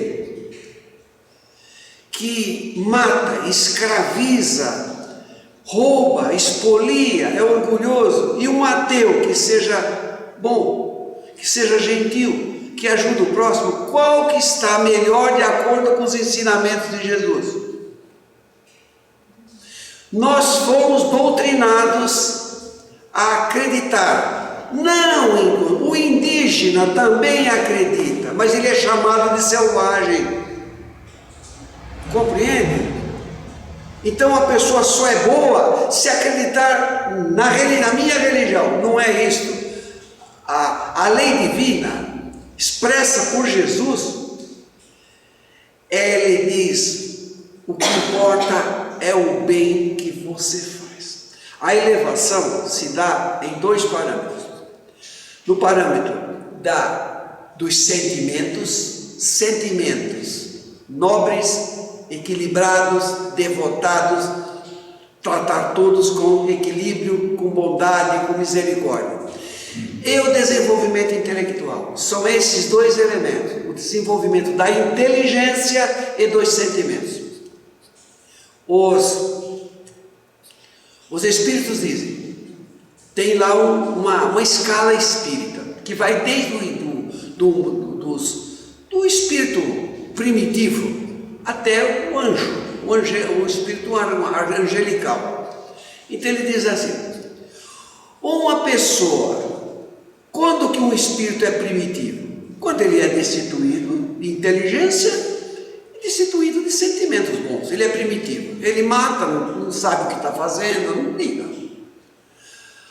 que mata, escraviza, rouba, expolia, é orgulhoso, e um ateu que seja bom, que seja gentil, que ajude o próximo, qual que está melhor de acordo com os ensinamentos de Jesus? Nós fomos doutrinados a acreditar. Não, o indígena também acredita, mas ele é chamado de selvagem. Compreende? Então a pessoa só é boa se acreditar na minha religião. Não é isso. A lei divina, expressa por Jesus, ele diz: o que importa é o bem que você faz. A elevação se dá em 2 parâmetros. No parâmetro dos sentimentos nobres, equilibrados, devotados, tratar todos com equilíbrio, com bondade, com misericórdia. E o desenvolvimento intelectual. São esses 2 elementos: o desenvolvimento da inteligência e dos sentimentos. Os espíritos dizem, tem lá uma escala espírita, que vai desde do espírito primitivo até o anjo, o espírito angelical. Então ele diz assim: uma pessoa, quando que um espírito é primitivo? Quando ele é destituído de inteligência e destituído de sentimentos bons. Ele é primitivo, ele mata, não sabe o que está fazendo, não liga.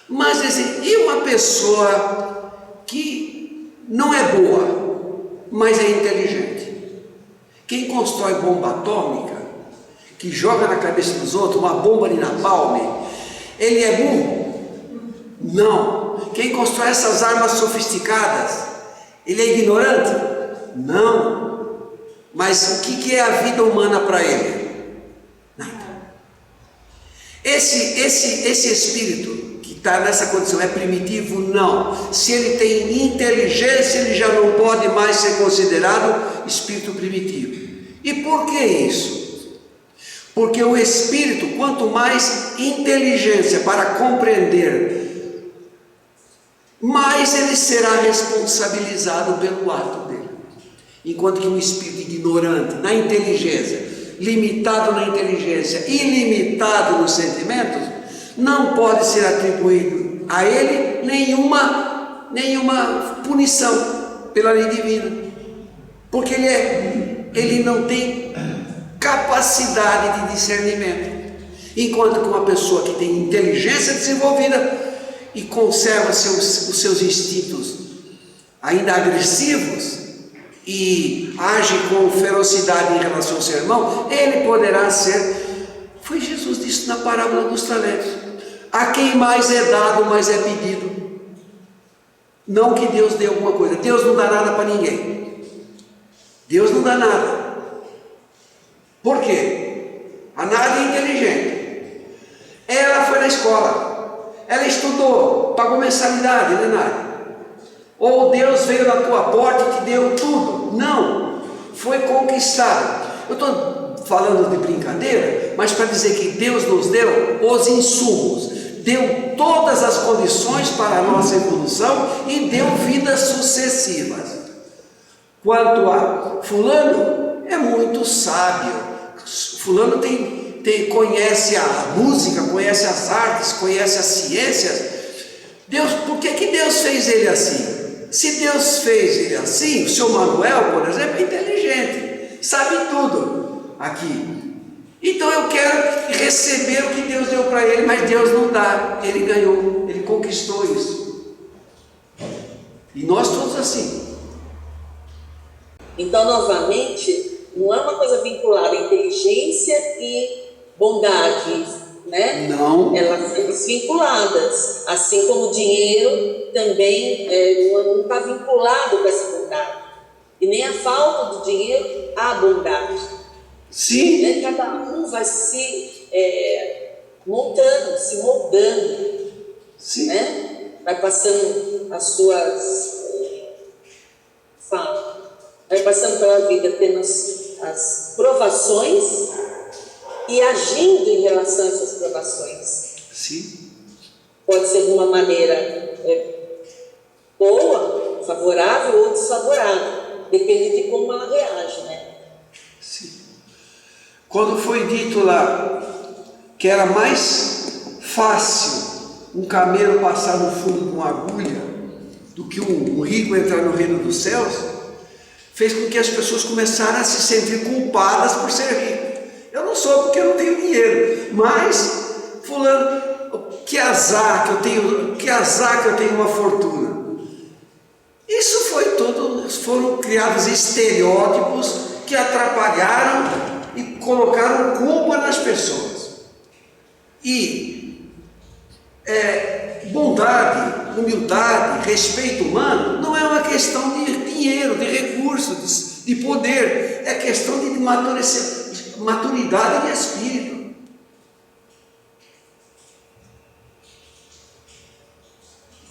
Mas assim, e uma pessoa que não é boa, mas é inteligente? Quem constrói bomba atômica, que joga na cabeça dos outros uma bomba de napalm, ele é burro? Não. Quem constrói essas armas sofisticadas, ele é ignorante? Não. Mas o que é a vida humana para ele? Nada. Esse espírito que está nessa condição é primitivo? Não. Se ele tem inteligência, ele já não pode mais ser considerado espírito primitivo. E por que isso? Porque o espírito, quanto mais inteligência para compreender, mais ele será responsabilizado pelo ato dele. Enquanto que um espírito ignorante na inteligência, limitado na inteligência, ilimitado nos sentimentos, não pode ser atribuído a ele nenhuma punição pela lei divina, porque ele não tem capacidade de discernimento. Enquanto que uma pessoa que tem inteligência desenvolvida e conserva os seus instintos ainda agressivos e age com ferocidade em relação ao seu irmão, ele poderá ser, foi Jesus disse na parábola dos talentos: a quem mais é dado, mais é pedido. Não que Deus dê alguma coisa, Deus não dá nada para ninguém. Deus não dá nada. Por quê? A Nádia é inteligente. Ela foi na escola, ela estudou, pagou mensalidade, né, Nádia? Ou Deus veio na tua porta e te deu tudo? Não, foi conquistado. Eu estou falando de brincadeira, mas para dizer que Deus nos deu os insumos, deu todas as condições para a nossa evolução e deu vidas sucessivas. Quanto a fulano, é muito sábio, fulano conhece a música, conhece as artes, conhece as ciências. Deus, por que Deus fez ele assim? Se Deus fez ele assim, o seu Manuel, por exemplo, é inteligente, sabe tudo aqui. Então eu quero receber o que Deus deu para ele, mas Deus não dá, ele ganhou, ele conquistou isso. E nós todos assim. Então, novamente, não é uma coisa vinculada à inteligência e bondade, né? Não. Elas são desvinculadas, assim como o dinheiro também não está vinculado com essa bondade. E nem a falta do dinheiro à bondade. Sim. Né? Cada um vai se montando, se moldando. Sim. Né? Vai passando as suas... vai passando pela vida tendo as provações e agindo em relação a essas provações. Sim. Pode ser de uma maneira boa, favorável ou desfavorável. Depende de como ela reage, né? Sim. Quando foi dito lá que era mais fácil um camelo passar no fundo de uma agulha do que um rico entrar no reino dos céus, fez com que as pessoas começaram a se sentir culpadas por ser rico. Eu não sou porque eu não tenho dinheiro, mas fulano, que azar que eu tenho uma fortuna. Isso foi tudo, foram criados estereótipos que atrapalharam e colocaram culpa nas pessoas. E bondade, humildade, respeito humano não é uma questão de dinheiro, de recursos, de poder, é questão de maturidade de espírito.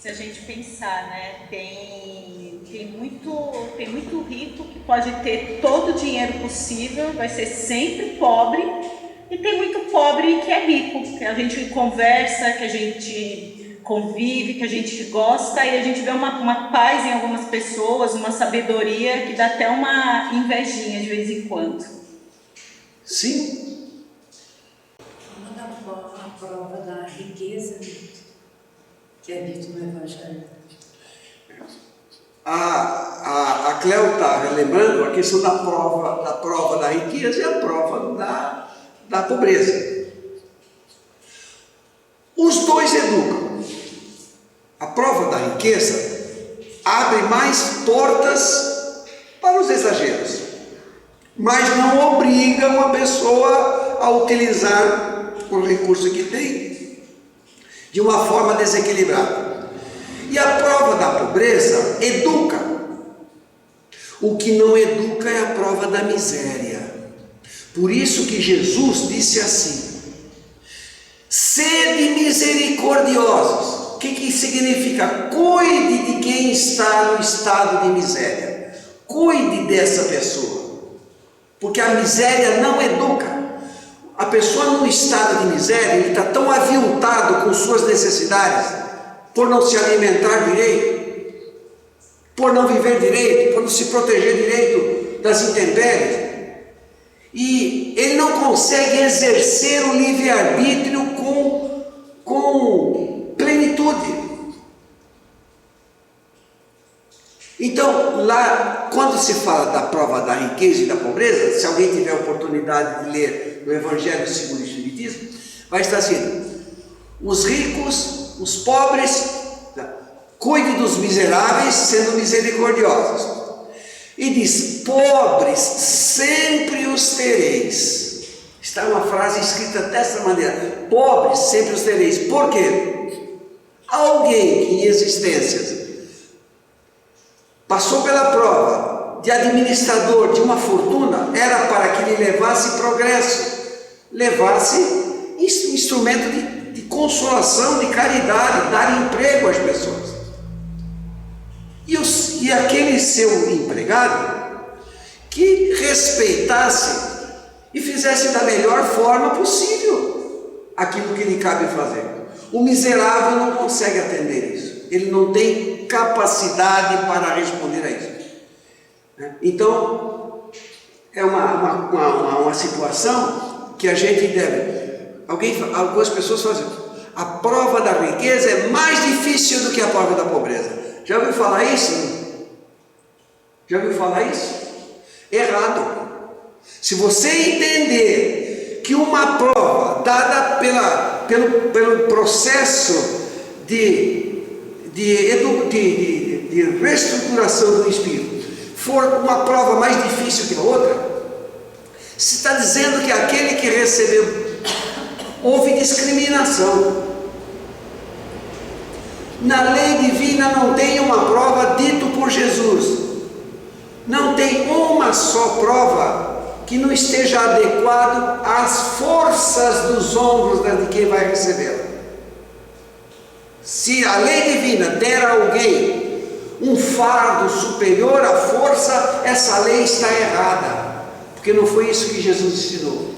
Se a gente pensar, né, tem muito rico que pode ter todo o dinheiro possível, vai ser sempre pobre, e tem muito pobre que é rico, que a gente conversa, que a gente convive, que a gente gosta, e a gente vê uma paz em algumas pessoas, uma sabedoria que dá até uma invejinha de vez em quando. Sim. A prova da riqueza que é dito no Evangelho. A Cléo está lembrando a questão da prova da riqueza e a prova da pobreza. Os dois educam. A prova da riqueza abre mais portas para os exageros, mas não obriga uma pessoa a utilizar o recurso que tem de uma forma desequilibrada. E a prova da pobreza educa. O que não educa é a prova da miséria. Por isso que Jesus disse assim: sede misericordiosos. O que significa? Cuide de quem está no estado de miséria. Cuide dessa pessoa. Porque a miséria não educa. A pessoa no estado de miséria, ele está tão aviltado com suas necessidades, por não se alimentar direito, por não viver direito, por não se proteger direito das intempéries, e ele não consegue exercer o livre-arbítrio com plenitude. Então, lá, quando se fala da prova da riqueza e da pobreza, se alguém tiver a oportunidade de ler o Evangelho segundo o Espiritismo, vai estar assim: os ricos, os pobres, cuide dos miseráveis, sendo misericordiosos. E diz: pobres sempre os tereis. Está uma frase escrita dessa maneira: pobres sempre os tereis. Por quê? Alguém que em existências passou pela prova de administrador de uma fortuna, era para que lhe levasse progresso, levasse instrumento de consolação, de caridade, dar emprego às pessoas. E aquele seu empregado que respeitasse e fizesse da melhor forma possível aquilo que lhe cabe fazer. O miserável não consegue atender isso, ele não tem capacidade para responder a isso. Então, é uma situação que a gente deve. Algumas pessoas fazem: a prova da riqueza é mais difícil do que a prova da pobreza. Já ouviu falar isso? Já ouviu falar isso? Errado. Se você entender que uma prova dada pelo processo de reestruturação do espírito for uma prova mais difícil que a outra, se está dizendo que aquele que recebeu, houve discriminação. Na lei divina não tem uma prova dito por Jesus, não tem uma só prova que não esteja adequado às forças dos ombros de quem vai recebê-la. Se a lei divina der a alguém um fardo superior à força, essa lei está errada, porque não foi isso que Jesus ensinou.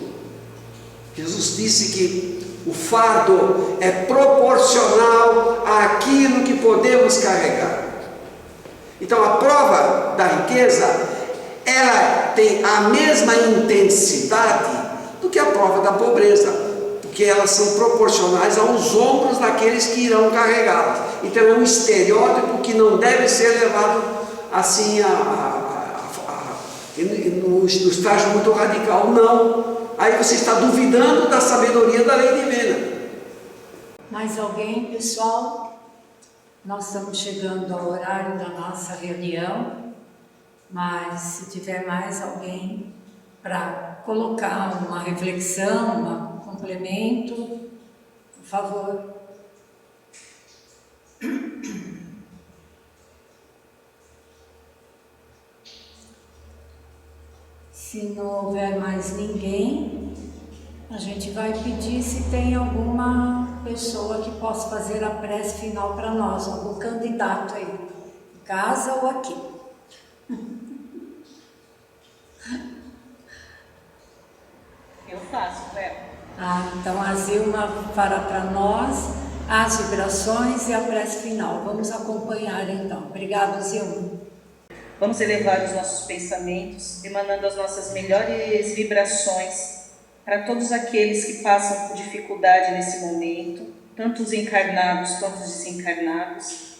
Jesus disse que o fardo é proporcional àquilo que podemos carregar. Então a prova da riqueza, ela tem a mesma intensidade do que a prova da pobreza, porque elas são proporcionais aos ombros daqueles que irão carregá-las. Então é um estereótipo que não deve ser levado assim no estágio muito radical. Não, aí você está duvidando da sabedoria da lei divina. Mais alguém, pessoal? Nós estamos chegando ao horário da nossa reunião, mas se tiver mais alguém para colocar uma reflexão, um complemento, por favor. Se não houver mais ninguém, a gente vai pedir se tem alguma pessoa que possa fazer a prece final para nós, algum candidato aí, em casa ou aqui. Eu faço, Léo. Então a Zilma fará para nós as vibrações e a prece final. Vamos acompanhar então. Obrigada, Zilma. Vamos elevar os nossos pensamentos, emanando as nossas melhores vibrações para todos aqueles que passam por dificuldade nesse momento, tanto os encarnados quanto os desencarnados.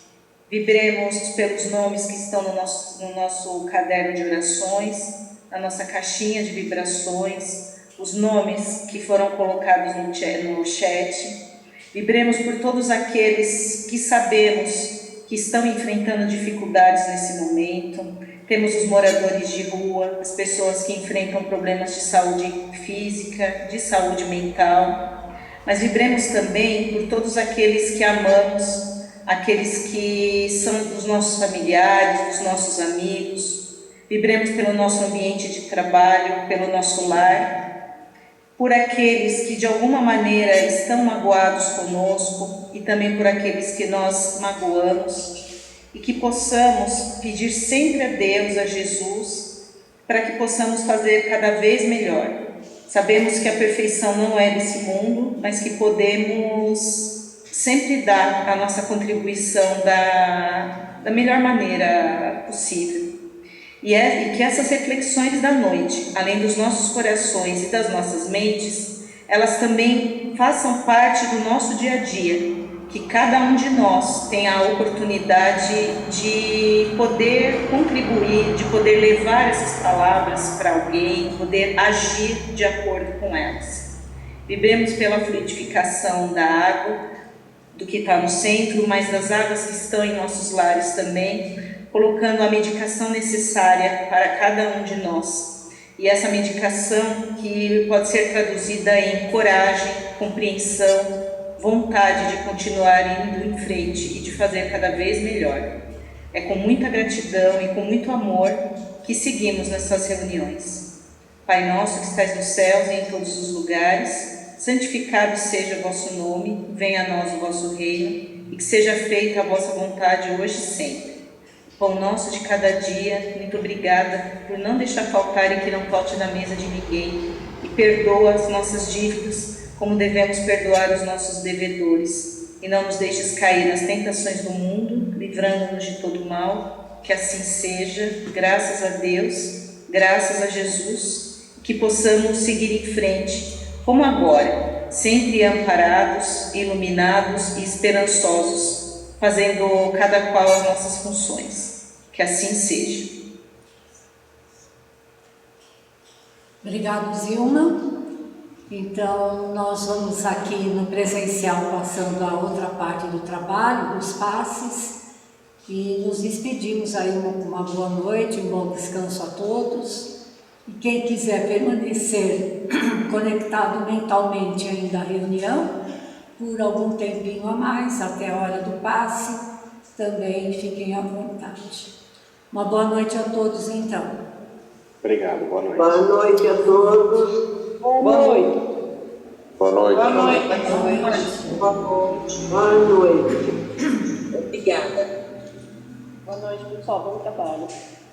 Vibremos pelos nomes que estão no nosso caderno de orações, na nossa caixinha de vibrações, os nomes que foram colocados no chat. Vibremos por todos aqueles que sabemos que estão enfrentando dificuldades nesse momento. Temos os moradores de rua, as pessoas que enfrentam problemas de saúde física, de saúde mental. Mas vibremos também por todos aqueles que amamos, aqueles que são os nossos familiares, os nossos amigos. Vibremos pelo nosso ambiente de trabalho, pelo nosso lar, por aqueles que de alguma maneira estão magoados conosco e também por aqueles que nós magoamos, e que possamos pedir sempre a Deus, a Jesus, para que possamos fazer cada vez melhor. Sabemos que a perfeição não é desse mundo, mas que podemos sempre dar a nossa contribuição da melhor maneira possível. E que essas reflexões da noite, além dos nossos corações e das nossas mentes, elas também façam parte do nosso dia a dia, que cada um de nós tenha a oportunidade de poder contribuir, de poder levar essas palavras para alguém, poder agir de acordo com elas. Vibremos pela fluidificação da água, do que está no centro, mas das águas que estão em nossos lares também, colocando a medicação necessária para cada um de nós. E essa medicação que pode ser traduzida em coragem, compreensão, vontade de continuar indo em frente e de fazer cada vez melhor. É com muita gratidão e com muito amor que seguimos nessas reuniões. Pai nosso que estais nos céus e em todos os lugares, santificado seja o vosso nome, venha a nós o vosso reino, e que seja feita a vossa vontade hoje e sempre. Pão nosso de cada dia, muito obrigada por não deixar faltar e que não falte na mesa de ninguém, e perdoa as nossas dívidas, como devemos perdoar os nossos devedores. E não nos deixes cair nas tentações do mundo, livrando-nos de todo mal, que assim seja, graças a Deus, graças a Jesus, que possamos seguir em frente, como agora, sempre amparados, iluminados e esperançosos, fazendo cada qual as nossas funções. Que assim seja. Obrigado, Zilma. Então, nós vamos aqui no presencial, passando a outra parte do trabalho, dos passes, e nos despedimos aí uma boa noite, um bom descanso a todos. E quem quiser permanecer conectado mentalmente ainda à reunião, por algum tempinho a mais, até a hora do passe, também fiquem à vontade. Uma boa noite a todos, então. Obrigado, boa noite. Boa noite a todos. Boa noite. Boa noite. Boa noite. Boa noite. Boa noite. Obrigada. Boa noite, pessoal. Bom trabalho.